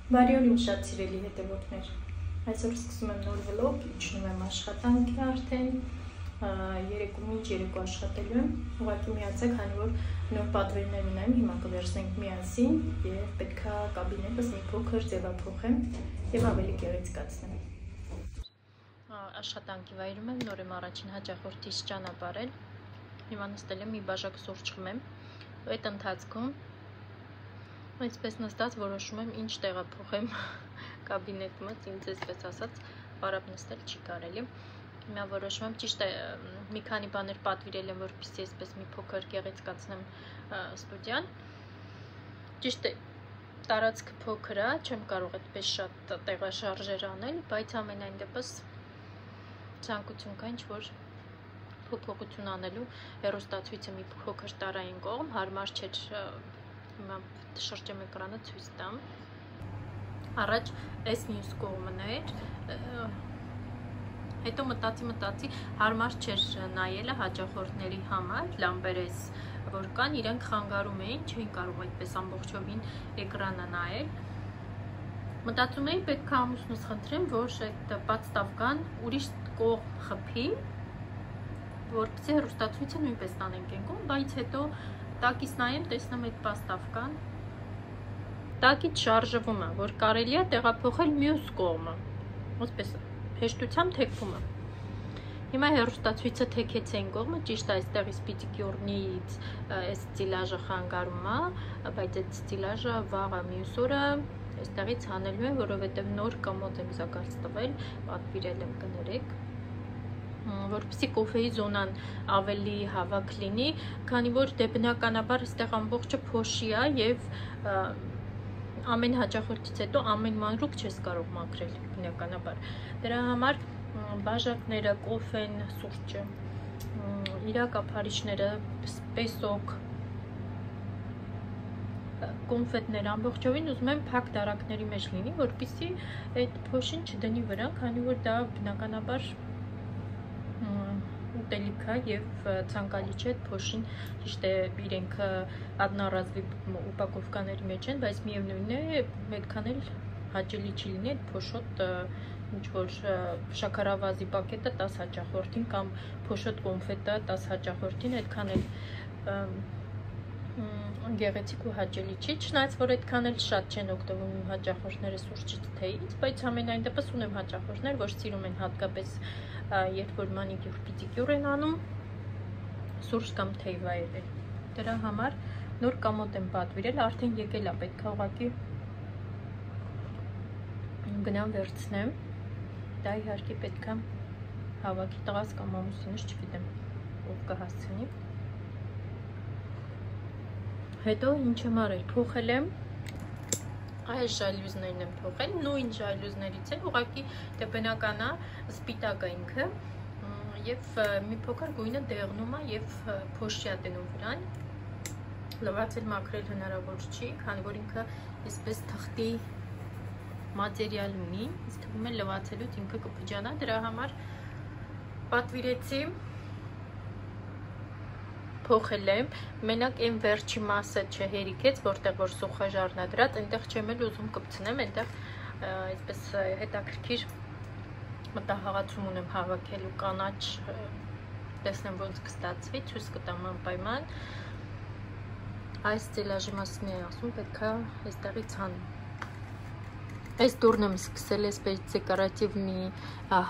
Բարի օր իմ շատ սիրելի հետևորդներ, այսօր սկսում եմ նոր վլոգ, իջնում եմ աշխատանքի արդեն, երեկո մինչ երեկո աշխատելու եմ, ուղղակի միացեք, քանի որ նոր պատվերներ ունեմ, հիմա կվերցնենք միասին եւ պետքա կաբինետս մի փոքր ձևափոխեմ եւ ավելի գեղեցկացնեմ։ Աշխատանքի վայրում եմ, նոր եմ առաջին հաճախորդից ճանապարհել, հիմա նստել եմ մի բաժակ սուրճ խմեմ, այդ ընթացքում այսպես նստած որոշում եմ ինչ տեղափոխեմ կաբինետումս, ինձ այսպես ասած պարապ նստել չի կարելի։ Հիմա որոշում եմ, ճիշտ է, մի քանի բաներ պատվիրել եմ, որպեսզի այսպես մի փոքր գեղեցկացնեմ ստուդիան։ Ճիշտ է, տարածքը փոքր է, չեմ կարող այդպես շատ տեղաշարժեր անել, բայց ամենայն դեպս ցանկություն կա ինչ-որ փոփոխություն անելու, հեռուստացույցը մի փոքր տարային կողմ, հարմար չէր հիմա շրջեմ էկրանը ցույց տամ։ Առաջ այս մյուս կողմն էր, հետո մտածի, հարմար չէր նայելը հաճախորդների համար, լամպերես, որ կան, իրենք խանգարում էին, չէին կարող այդպես ամբողջովին էկրանը նայել։ Մտածում էի, պետք է ամուսնուս խնդրեմ, որ այդ պատստավկան ուրիշ կողմ խփի, որպեսզի հեռուստացույցը նույնպես տանենք այն կողմ, բայց հետո տակից նայեմ, տեսնեմ այդ պատստավկան տակից շարժվում է, որ կարելի է տեղափոխել մյուս կողմը, ոսպես հեշտությամբ թեքվում է։ Հիմա հեռուստացույցը թեքեց այն կողմը, ճիշտ այստեղից պիտի կյուրնից այս ստիլաժը խանգարում է, բայց այդ ստիլաժը վաղը մյուս օրը այստեղից հանելու եմ, որովհետև նոր կամոդ եմ զակարծ տվել, պատվիրել եմ, կներեք, որպեսզի կոֆեի զոնան ավելի հավաք լինի, քանի որ դե բնականաբար այստեղ ամբողջը փոշի է եւ ամեն հաճախորդից հետո ամեն մանրուք չես կարող մաքրել բնականաբար։ Դրա համար բաժակները, կոֆեն, սուրճը, իրակապարիչները, սպեսոկ, կոնֆետները ամբողջովին ուզում եմ փակ դարակների մեջ լինի, որպեսզի այդ փոշին չդնի վրան, քանի որ դա բնականաբար ուտելիք է եւ ցանկալի չէ այդ փոշին, ճիշտ է, իրենք одноразовый упаковկաների մեջ են, բայց միևնույնն է, այդքան էլ հաճելի չի լինի այդ փոշոտ ինչ որ շաքարավազի պակետը 10 հաճախորդին կամ փոշոտ կոնֆետը 10 հաճախորդին, այդքան էլ գեղեցիկ ու հաճելի չի, չնայած որ այդքան էլ շատ չեն օգտվում իմ հաճախորդները սուրճից թեյից, բայց ամենայն դեպս ունեմ հաճախորդներ, որ սիրում են հատկապես երբ որ մանիկյուր պիդիկյուր են անում, սուրճ կամ թեյ վայելել։ Դրա համար նոր կամոդ եմ պատվիրել, արդեն եկել է, պետք է ուղղակի գնամ վերցնեմ, դա իհարկե պետք է հավաքի տղաս կամ ամուսինս, չգիտեմ, ով կհասցնի։ Հետո ինչ եմ արել, փոխել եմ, այս ժայլյուզներն եմ փոխել, նույն ժայլյուզներից է, ուղղակի դե բնական է, սպիտակ է ինքը եւ մի փոքր գույնը դեղնում է եւ փոշի է դնում վրան։ Լվացել մաքրել հնարավոր չի, քանի որ ինքը այսպես թղթի մատերիալ ունի, ինձ թվում է լվացելուց ինքը կփճանա, դրա համար պատվիրեցի, փոխել եմ, մենակ այն վերջի մասը չհերիքեց, որտեղ որ սուխաժարն է դրած, այնտեղ չեմ էլ ուզում կպցնեմ, այնտեղ այսպես հետաքրքիր մտահղացում ունեմ հավաքելու կանաչ, տեսնեմ ոնց կստացվի, ցույց կտամ անպայման։ Այս ստիլաժի մասին է ասում, պետք է այստեղից հանեմ։ Այս տուրն եմ սկսել, այսպես դեկորատիվ մի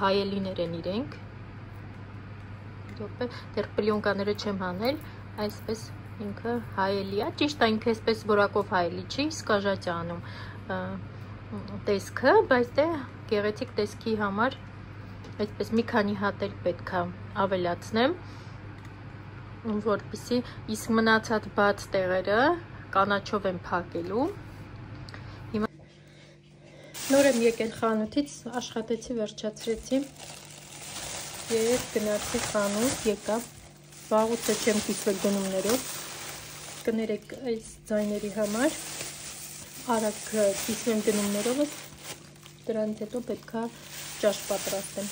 հայելիներ են իրենք։ Դեռ պլյոնկաները չեմ հանել, այսպես ինքը հայելի է, ճիշտ է ինքը այսպես որակով հայելի չի, սկաժաճ է անում տեսքը, բայց դե գեղեցիկ տեսքի համար այսպես մի քանի հատ էլ պետք է ավելացնեմ, որպեսզի իսկ մնացած բաց տեղերը կանաչով եմ փակելու։ Հիմա նոր եմ եկել խանութից, աշխատեցի, վերջացրեցի եւ գնացի խանութ, եկա, վաղուց չեմ կիսվել գնումներով, կներեք այս ձայների համար, արագ կիսվեմ գնումներով, դրանից հետո պետք է ճաշ պատրաստեմ։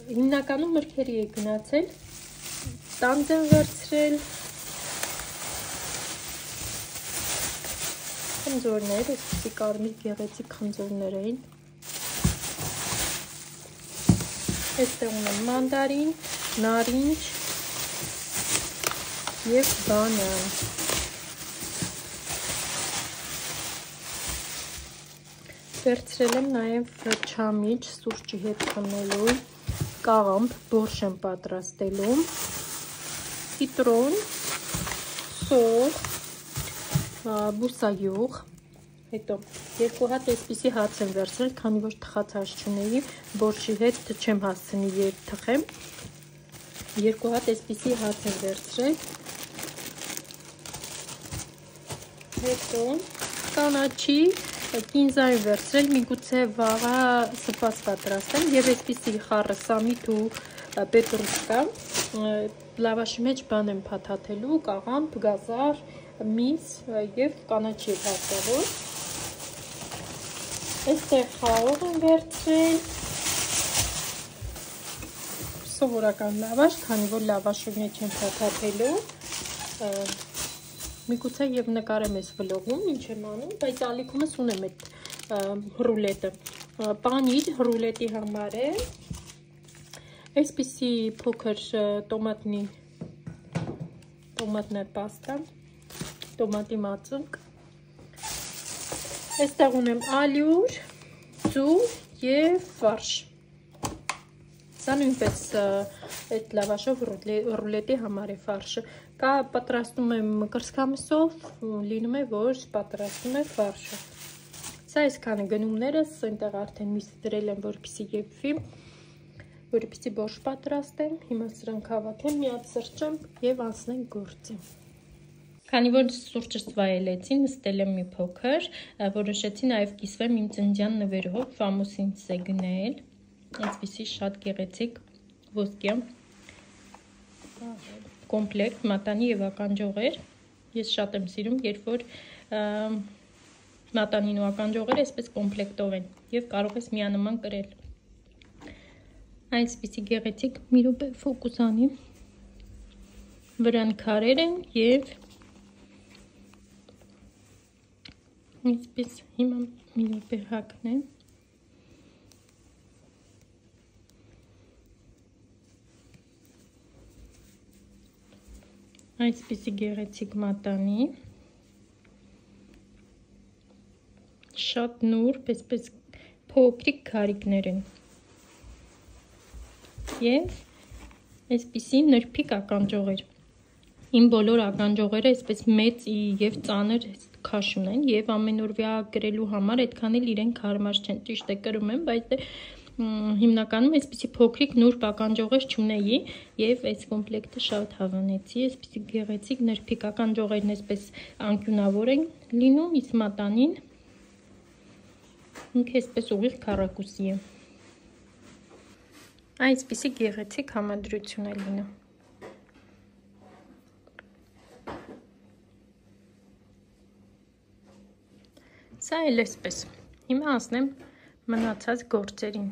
Հիմնականում մրգերի է գնացել, տանձ եմ վերցրել, Խնձորներ, այսպիսի կարմիր գեղեցիկ խնձորներ էին։ Այստեղ ունեմ մանդարին, նարինջ և բանան։ Վերցրել եմ նաև չամիչ սուրճի հետ խմելու, կաղամբ բորշ եմ պատրաստելու, սիտրոն, սոր, բուսայուղ, հետո 2 հատ այսպիսի հաց եմ վերցրել, քանի որ թխած հաց չունեի, բորշի հետ չեմ հասցնի երբ թխեմ, 2 հատ այսպիսի հաց եմ վերցրել, հետո կանաչի կինզա եմ վերցրել, միգուցե վաղը սպաս պատրաստեմ և այսպիսի խառը սամիտ ու պետրուշկա, լավաշի մեջ բան եմ փաթաթելու, կաղամբ, գազար, միս և կանաչի հատեղով։ Այստեղ խաղող եմ վերցրել, սովորական լավաշ, քանի որ լավաշի մեջ եմ փաթաթելու, միգուցե և նկարեմ այս վլոգում, ինչ եմ անում, բայց ալիքումս ունեմ այդ ռուլետը, պանիր ռուլետի համար է, այսպիսի փոքր տոմատնե պաստա, տոմատի մածունկ, այստեղ ունեմ ալյուր, ձու և ֆարշ, սա նույնպես այդ լավաշով ռուլետի համար է ֆարշը, կա պատրաստում եմ կրծքամսով, լինում է, որ պատրաստում է ֆարշը, սա այսքանը գնումներս, այնտեղ արդեն միս դրել եմ, որպեսզի եփվի, որպեսզի բորշ պատրաստեմ, հիմա սրանք հավաքեմ, միած սրճեմ և անցնենք գործի։ Քանի որ սուրճս վայելեցի, նստել եմ մի փոքր, որոշեցի նաև կիսվեմ իմ ծննդյան նվերով, ֆամուսինս է գնել, այսպիսի շատ գեղեցիկ ոսկյա կոմպլեկտ, մատանի և ականջողեր, ես շատ եմ սիրում, երբ որ մատանին ու ականջողերը այսպես կոմպլեկտով են և կարող ես միանման կրել։ Այսպիսի գեղեցիկ մի րոպե ֆոկուս անի, վրան քարեր են և այսպես հիմա մի րոպե հագնեմ։ Այսպիսի գեղեցիկ մատանի, շատ նուրբ, այսպես փոքրիկ քարիկներ են և այսպիսի նրբիկ ականջողեր, իմ բոլոր ականջողերը այսպես մեծ և ծանր քաշ ունեն և ամեն օրվա կրելու համար այդքան էլ իրենք հարմար չեն, ճիշտ է կրում եմ, բայց հիմնականում այսպիսի փոքրիկ նուրբ ականջողեր չունեի և այս կոմպլեկտը շատ հավանեցի, այսպիսի գեղեցիկ նրբիկ ականջողերն այսպես անկյունավոր են լինում, իսկ մատանին ինքը այսպես ուղիղ քառակուսի է։ Այսպիսի գեղեցիկ համադրություն է լինում։ Սա էլ այսպես, հիմա անցնեմ մնացած գործերին։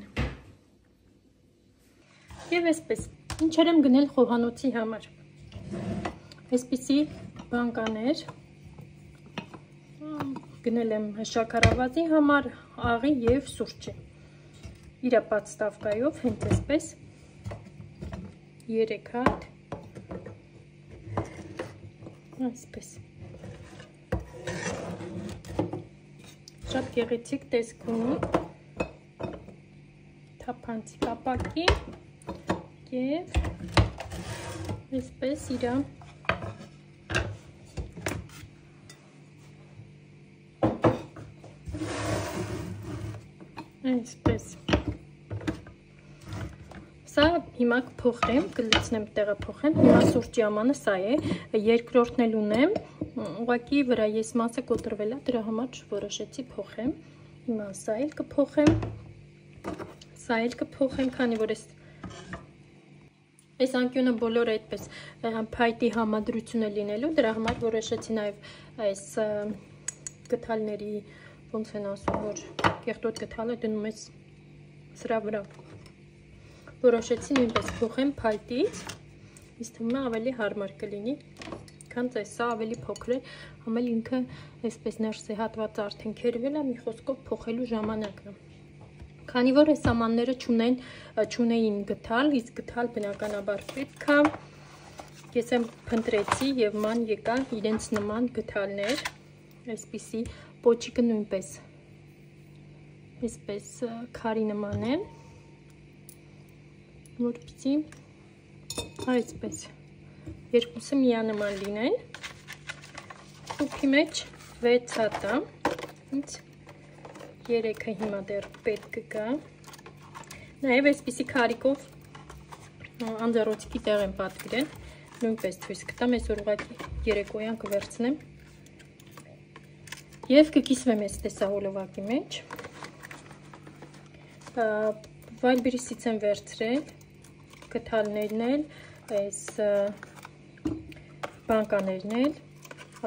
Եվ այսպես, ինչեր եմ գնել խոհանոցի համար։ Այսպիսի բանկաներ, գնել եմ շաքարավազի համար, աղի և սուրճի։ Իրա պատստավկայով, հենց այսպես, 3 հատ, այսպես։ Շատ գեղեցիկ տեսք ունի, թափանցիկ ապակի և այսպես իրա այսպես։ Սա հիմա կփոխեմ, կլցնեմ տեղափոխեմ, հիմա սուրճի ամանը սա է, երկրորդն էլ ունեմ, ուղղակի վրա ես մասը կոտրվել է, դրա համար որոշեցի փոխեմ, հիմա սա էլ կփոխեմ, քանի որ այս անկյունը բոլորը այդպես փայտի համադրություն է լինելու, դրա համար որոշեցի նաև այս գդալների, ոնց են ասում, որ կեղտոտ գդալը դնում ես սրա վրա, որոշեցի նույնպես փոխեմ փայտից, իսկ հիմա ավելի հարմար կլինի, քան սա ավելի փոքր է, համել ինքը այսպես ներսի հատվածը արդեն քերվել է, մի խոսքով փոխելու ժամանակն է։ Քանի որ այս ամանները չունեին գդալ, իսկ գդալ բնականաբար պետք է, ես եմ փնտրեցի եւ ման եկան իրենց նման գդալներ, այսպիսի պոչիկը նույնպես այսպես քարի նման է, որպեսզի այսպես երկուսը միանման լինեն, սուպի մեջ 6 հատ է, ինձ 3-ը հիմա դեռ պետք կգա, նաև այսպիսի քարիկով անձեռոցիկի տեղ եմ պատվիրել, նույնպես ցույց կտամ, այսօր ուղղակի երեկոյան կվերցնեմ եւ կկիսվեմ այս տեսահոլովակի մեջ, վայլբրիսից եմ վերցրել, գդալներն էլ, այս բանկաներն էլ,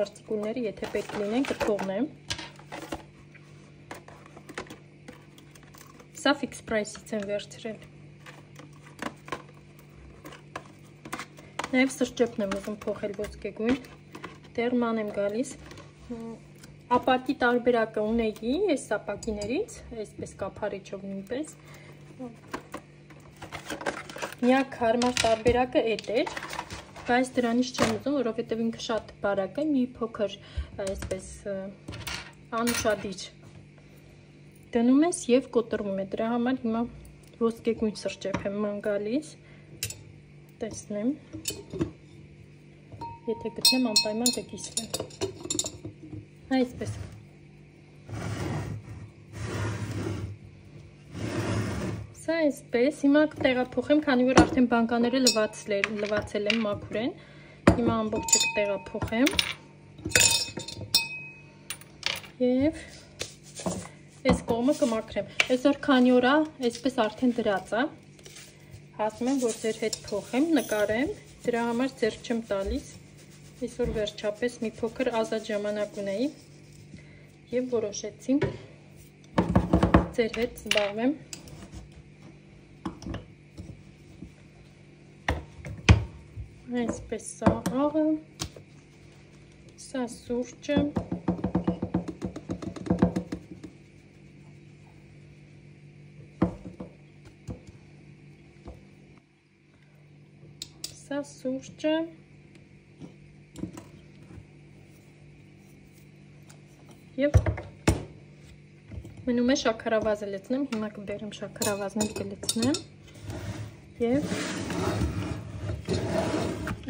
արտիկուլները եթե պետք լինեն կթողնեմ, սա ֆիքս պրայսից եմ վերցրել, նաև սրճեփն եմ ուզում փոխել ոսկեգույն, դեռ ման եմ գալիս, ապակի տարբերակը ունեի այս ապակիներից, այսպես կափարիչով նույնպես, միակ հարմար տարբերակը էդ էր, բայց դրանից չեմ ուզում, որովհետև ինքը շատ բարակ է, մի փոքր այսպես անուշադիր դնում ես և կոտրվում է, դրա համար հիմա ոսկեգույն սրճեփ եմ ման գալիս, տեսնեմ, եթե գտնեմ անպայման կկիսվեմ, այսպես, սա այսպես, հիմա կտեղափոխեմ, քանի որ արդեն բանկաները լվացել եմ մաքուր են, հիմա ամբողջը կտեղափոխեմ և այս կողմը կմաքրեմ, այսօր քանի օր է, այսպես արդեն դրած է, հասնում եմ, որ ձեր հետ փոխեմ, նկարեմ, դրա համար ձեռք չեմ տալիս, այսօր վերջապես մի փոքր ազատ ժամանակ ունեի և որոշեցի ձեր հետ զբաղվեմ, այսպես սա աղը, սա սուրճը, սա սուրճը, և մնում է շաքարավազը լցնեմ, հիմա կբերեմ շաքարավազն կլցնեմ և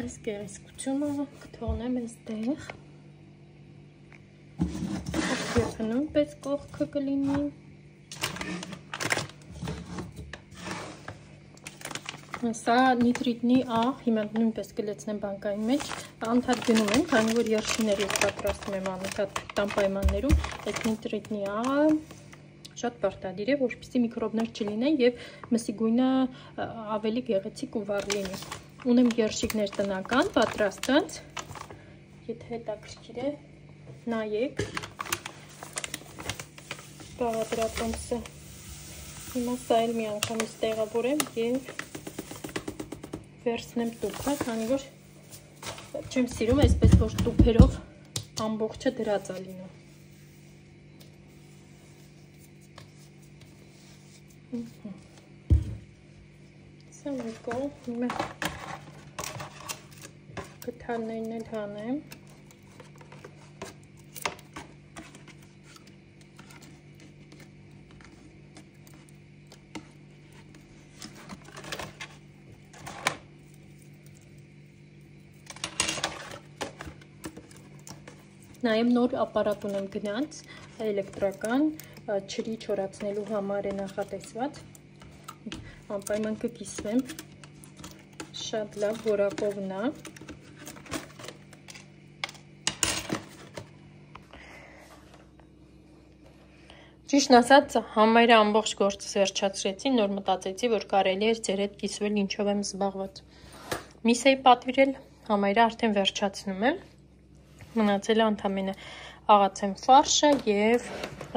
այս գեղեցկությունը կթողնեմ այստեղ, ոսկեգույնը նույնպես կողքը կլինի, սա նիտրիտնի աղ, հիմա նույնպես կլցնեմ բանկայի մեջ, անդադ գնում եմ, քանի որ երշիներ ես պատրաստում եմ անընդհատ տան պայմաններում, այս նիտրիտնի աղը շատ պարտադիր է, որպեսզի միկրոբներ չլինեն և մսի գույնը ավելի գեղեցիկ ու վառ լինի։ Ունեմ երշիկներ տնական պատրաստած, եթե հետաքրքիր է, նայեք, բաղադրատոմսը, հիմա սա էլ մի անգամից տեղավորեմ և վերցնեմ տուփը, քանի որ չեմ սիրում այսպես, որ տուփերով ամբողջը դրած է լինում։ Սա մի կողմ, հիմա գդալներն էլ հանեմ։ Նաև նոր ապարատ ունեմ գնած, էլեկտրական, ջրի չորացնելու համար է նախատեսված, անպայման կկիսվեմ, շատ լավ որակովն է։ Ճիշտն ասած, համարը ամբողջ գործս վերջացրեցի, նոր մտածեցի, որ կարելի էր ձեր հետ կիսվել ինչով եմ զբաղված։ Միս էի պատվիրել, համարը արդեն վերջացնում եմ։ Մնացել է ընդամենը աղացեմ ֆարշը և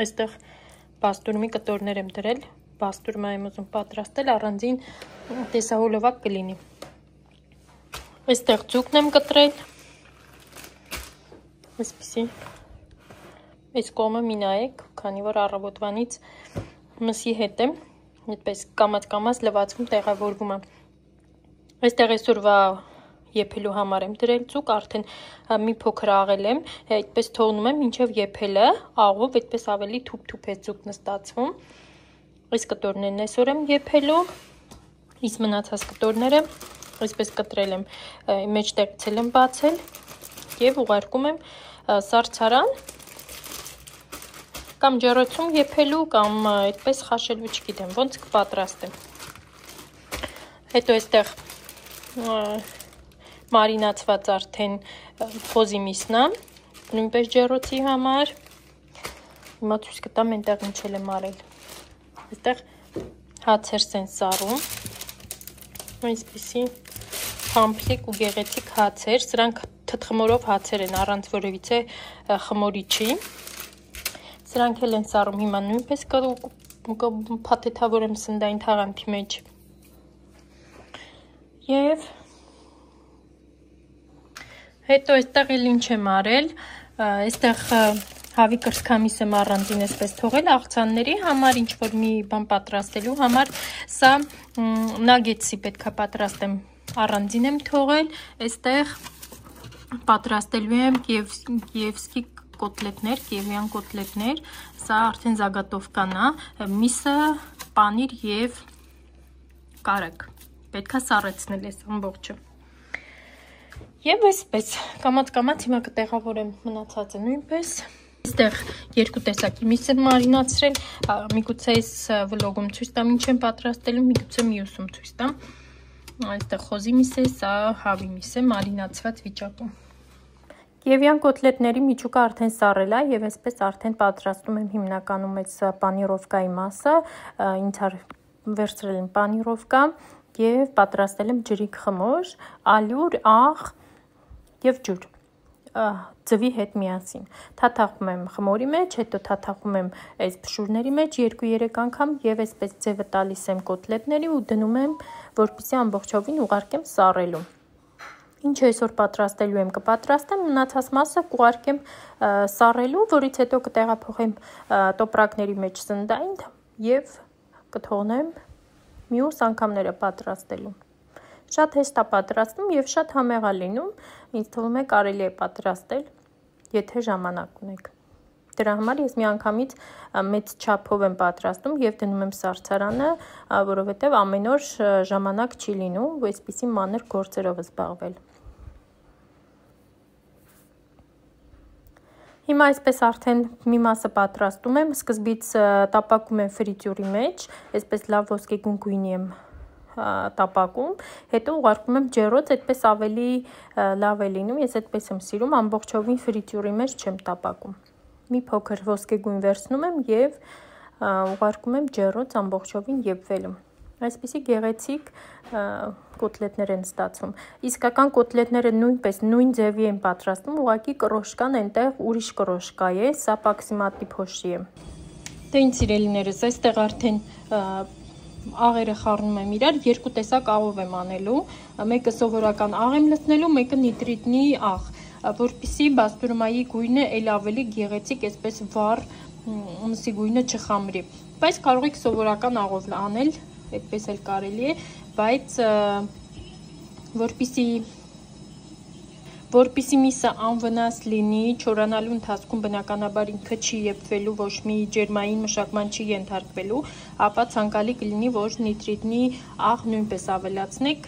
այստեղ բաստուրմի կտորներ եմ դրել, բաստուրմա եմ ուզում պատրաստել, առանձին տեսահոլովակ կլինի։ Այստեղ ձուկն եմ կտրել, Այսպիսի այս կողմը մի նայեք, քանի որ առավոտվանից մսի հետ եմ, այդպես կամաց լվացվում տեղավորվում է։ Այստեղ այսօրվա եփելու համար եմ դրել ծուկ, արդեն մի փոքր աղել եմ, այդպես թողնում եմ մինչև եփելը, աղով այդպես ավելի թուփ է ծուկն ստացվում։ Այս կտորներն այսօր եմ եփելու, իսկ մնացած կտորները այսպես կտրել եմ, մեջտեղից եմ բացել եւ ուղարկում եմ սառցարան կամ ջեռոցում եփելու կամ այդպես խաշելու, չգիտեմ, ոնց կպատրաստեմ։ Հետո այստեղ մարինացված արդեն խոզի միսն է, նույնպես ջեռոցի համար։ Հիմա ցույց կտամ այնտեղ ինչ եմ արել։ Այստեղ հացեր են սառում, այսպիսի փամփլիկ ու գեղեցիկ հացեր, սրանք թթխմորով հացեր են, առանց որևիցե խմորիչի։ Սրանք էլ են սառում հիմա նույնպես փաթեթավորեմ սննդային թաղանթի մեջ։ Եվ հետո այստեղ էլ ինչ եմ արել, այստեղ հավի կրծքամիս եմ առանձին այսպես թողել աղցանների համար, ինչ որ մի բան պատրաստելու համար, սա նագետսի պետք է պատրաստեմ, առանձին եմ թողել, այստեղ պատրաստելու եմ կիևսկի կոտլետներ, կիևյան կոտլետներ, սա արդեն զագատովկան է, միսը, պանիր եւ կարակ, պետք է սառեցնել այս ամբողջը։ Եվ այսպես, կամաց հիմա կտեղավորեմ մնացածը նույնպես։ Այստեղ երկու տեսակի միս եմ մարինացրել, միգուցե այս վլոգում ցույց տամ ինչ եմ պատրաստելու, միգուցե մյուսում ցույց տամ։ Այստեղ խոզի միս է, սա հավի միս է մարինացված վիճակում։ Կիևյան կոտլետների միջուկը արդեն սառել է եւ այսպես արդեն պատրաստում եմ հիմնականում այս պանիրովկայի մասը, ինձ վերցրել եմ պանիրովկա եւ պատրաստել եմ ջրիկ խմոր, ալյուր, աղ եւ ջուր ձվի հետ միասին։ Թաթախում եմ խմորի մեջ, հետո թաթախում եմ այս փշուրների մեջ 2-3 անգամ եւ այսպես ձևը տալիս եմ կոտլետների ու դնում եմ, որպեսզի ամբողջովին ուղարկեմ սառելու։ Ինչը այսօր պատրաստելու եմ կպատրաստեմ, մնացած մասը կուղարկեմ սառելու, որից հետո կտեղափոխեմ տոպրակների մեջ սննդային եւ կթողնեմ մյուս անգամները պատրաստելու։ Շատ հեշտ է պատրաստում եւ շատ համեղ է լինում, ինձ թվում է կարելի է պատրաստել, եթե ժամանակ ունեք։ Դրա համար ես միանգամից մեծ չափով եմ պատրաստում եւ դնում եմ սառցարանը, որովհետեւ ամեն օր ժամանակ չի լինում, այսպիսի մանր գործերով զբաղվել։ Հիմա այսպես արդեն մի մասը պատրաստում եմ, սկզբից տապակում եմ ֆրիտյուրի մեջ, այսպես լավ ոսկեգույն գույնի եմ տապակում, հետո ուղարկում եմ ջեռոց, այդպես ավելի լավ է լինում, ես այդպես եմ սիրում, ամբողջովին ֆրիտյուրի մեջ չեմ տապակում։ Մի փոքր ոսկեգույն վերցնում եմ եւ ուղարկում եմ ջեռոց ամբողջովին եփվելու։ Այսպիսի գեղեցիկ կոտլետներ են ստացվում։ Իսկական կոտլետները նույնպես նույն ձևի են պատրաստում, ուղղակի կռոշկան այնտեղ ուրիշ կռոշկա է, սա պաքսիմատի փոշի է։ Դե ինձ սիրելիներս, այստեղ արդեն աղերը խառնում եմ իրար, երկու տեսակ աղով եմ անելու, մեկը սովորական աղ եմ լցնելու, մեկը նիտրիտնի աղ, որպեսզի բաստուրմայի գույնը էլ ավելի գեղեցիկ, այսպես վառ մսի գույնը չխամրի։ Բայց կարող եք սովորական աղով անել, այդպես էլ կարելի է, բայց որպեսզի միսը անվնաս լինի, չորանալու ընթացքում բնականաբար ինքը չի եփվելու, ոչ մի ջերմային մշակման չի ենթարկվելու, ապա ցանկալի կլինի, որ նիտրիտնի աղ նույնպես ավելացնեք,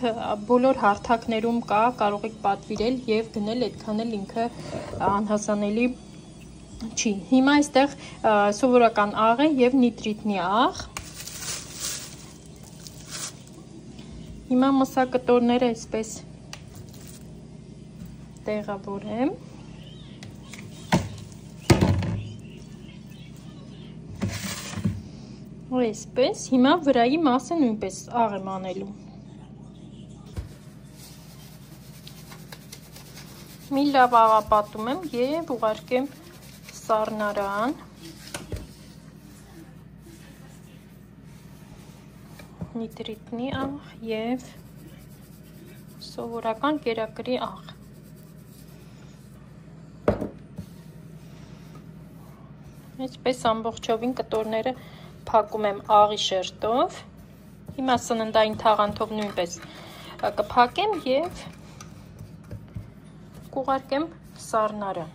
բոլոր հարթակներում կա, կարող եք պատվիրել եւ գնել, այդքան էլ ինքը անհասանելի չի։ Հիմա այստեղ սովորական աղ է եւ նիտրիտնի աղ։ Հիմա մսակտորները այսպես տեղավորեմ։ Այսպես, հիմա վրայի մասը նույնպես աղ եմ անելու։ Մի լավ աղապատում եմ եւ ուղարկեմ սառնարան։ Նիտրիտնի աղ եւ սովորական կերակրի աղ։ Այսպես ամբողջովին կտորները փակում եմ աղի շերտով։ Հիմա սննդային թաղանթով նույնպես կփակեմ եւ կուղարկեմ սառնարան։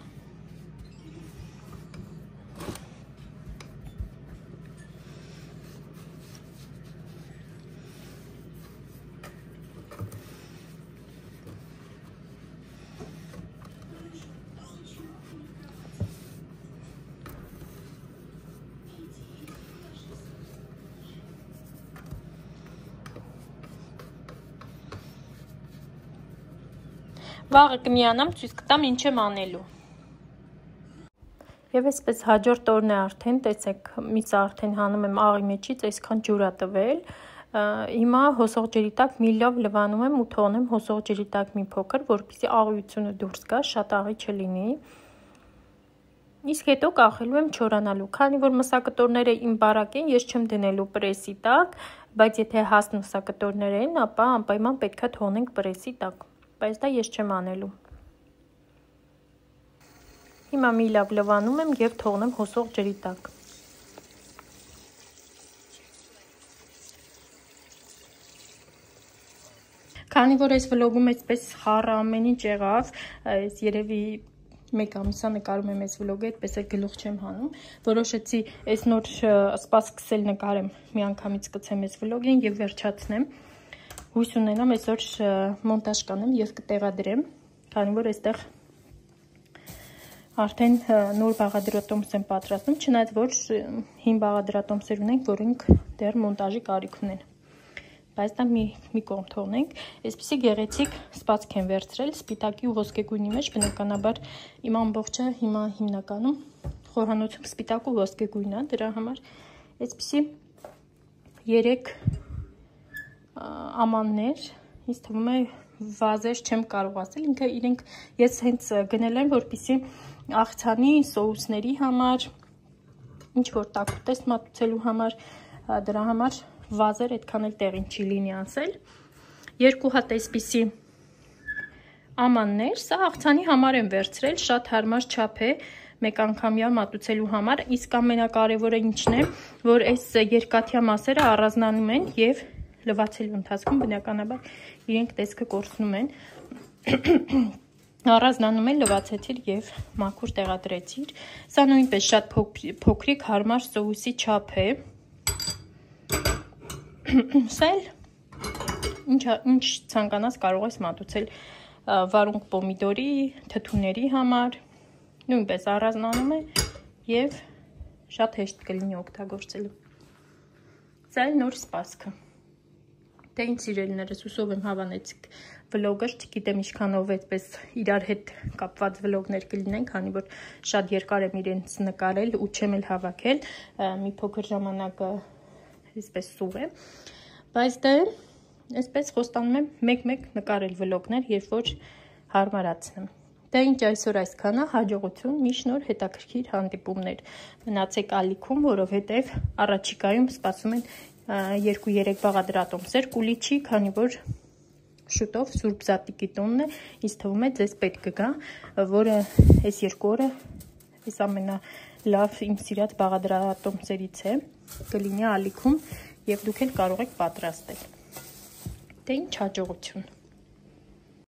Վաղը կմիանամ, ցույց կտամ ինչ եմ անելու։ Եվ այսպես հաջորդ օրն է արդեն, տեսեք, միսը արդեն հանում եմ աղի մեջից, այսքան ջուր է տվել։ Հիմա հոսող ջրի տակ մի լավ լվանում եմ ու թողնեմ հոսող ջրի տակ մի փոքր, որպեսզի աղիությունը դուրս գա, շատ աղի չլինի։ Իսկ հետո կախելու եմ չորանալու, քանի որ մսակտորները իմ բարակ են, ես չեմ դնելու պրեսի տակ, բայց եթե հաստ մսակտորներ են, ապա անպայման պետք է թողնենք պրեսի տակ, բայց դա ես չեմ անելու։ Հիմա մի լավ լվանում եմ և թողնեմ հոսող ջրի տակ։ Քանի որ այս վլոգում այսպես խառը ամեն ինչ եղավ, երևի մեկ ամիսա նկարում եմ այս վլոգը, այդպես էլ գլուխ չեմ հանում, որոշեցի այս նոր սպա սկսել նկարեմ, մի անգամից կցեմ այս վլոգին և վերջացնեմ, հույս ունենամ այսօր մոնտաժ կանեմ և կտեղադրեմ, քանի որ այստեղ արդեն նոր բաղադրատոմս եմ պատրաստում, չնայած որ հին բաղադրատոմսեր ունենք, որոնք դեռ մոնտաժի կարիք ունեն, բայց դա մի կողմ թողնենք, այսպիսի գեղեցիկ սպացք եմ վերցրել, սպիտակի ու ոսկեգույնի մեջ, բնականաբար իմ ամբողջը հիմա հիմնականում խոհանոցում սպիտակ ու ոսկեգույն է, դրա համար այսպիսի 3 ամաններ, ինձ թվում է վազեր չեմ կարող ասել, ինքը իրենք ես հենց գնել եմ, որպեսզի աղցանի, սոուսների համար, ինչ որ տաքուտեստ մատուցելու համար, դրա համար վազեր այդքան էլ տեղին չի լինի ասել, 2 հատ այսպիսի ամաններ, սա աղցանի համար եմ վերցրել, շատ հարմար չափ է մեկ անգամյա մատուցելու համար, իսկ ամենակարևորը ինչն է, որ այս երկաթյա մասերը առանձնանում են և լվացելու ընթացքում բնականաբար իրենք տեսքը կորցնում են, առանձնանում են, լվացեցիր և մաքուր տեղադրեցիր, սա նույնպես շատ փոքրիկ հարմար սոուսի չափ է, սա էլ ինչ ցանկանաս կարող ես մատուցել վարունգ պոմիդորի, թթուների համար, նույնպես առանձնանում է և շատ հեշտ կլինի օգտագործելու։ Սա էլ նոր սպասքը։ Դե ինչ սիրելիներս, հուսով եմ հավանեցիք վլոգը, չգիտեմ ինչքանով այդպես իրար հետ կապված վլոգներ կլինեն, քանի որ շատ երկար եմ իրենց նկարել ու չեմ էլ հավաքել, մի փոքր ժամանակը այսպես սուղ է, բայց դե այսպես խոստանում եմ մեկ-մեկ նկարել վլոգներ, երբ որ հարմարացնեմ։ Դա ինչ այսօր այսքանը, հաջողություն, միշտ նոր հետաքրքիր հանդիպումներ։ Մնացեք ալիքում, որովհետև առաջիկայում սպասում են 2-3 բաղադրատոմսեր, կուլի չի, քանի որ շուտով Սուրբ Զատիկի տոնն է, ինձ թվում է ձեզ պետք կգա, որը այս 2 օրը այս ամենալավ իմ սիրած բաղադրատոմսերից է, կլինի ալիքում և դուք էլ կարող եք պատրաստել։ Դե ինչ հաջողություն։